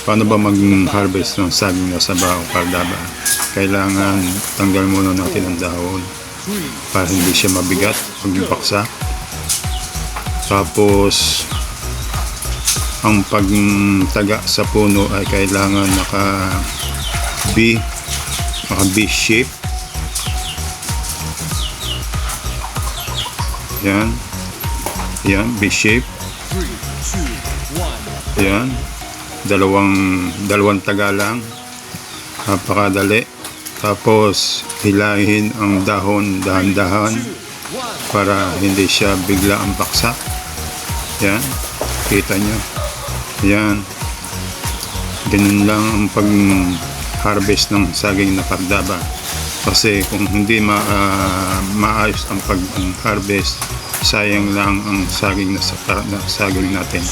Paano ba mag-harvest ng saging na saba o kardaba? Kailangan tanggal muna natin ang dahon para hindi siya mabigat pagbaksa. Tapos ang pagtaga sa puno ay kailangan naka B shape. Yan. Yan, B shape. Yan. Dalawang taga lang. Napakadali. Tapos hilahin ang dahon dahan-dahan para hindi siya bigla ang baksak. Yan. Kita nyo. Yan. Ganun lang ang pag-harvest ng saging na kardaba. Kasi kung hindi maayos ang pag-harvest, sayang lang ang saging na saging natin.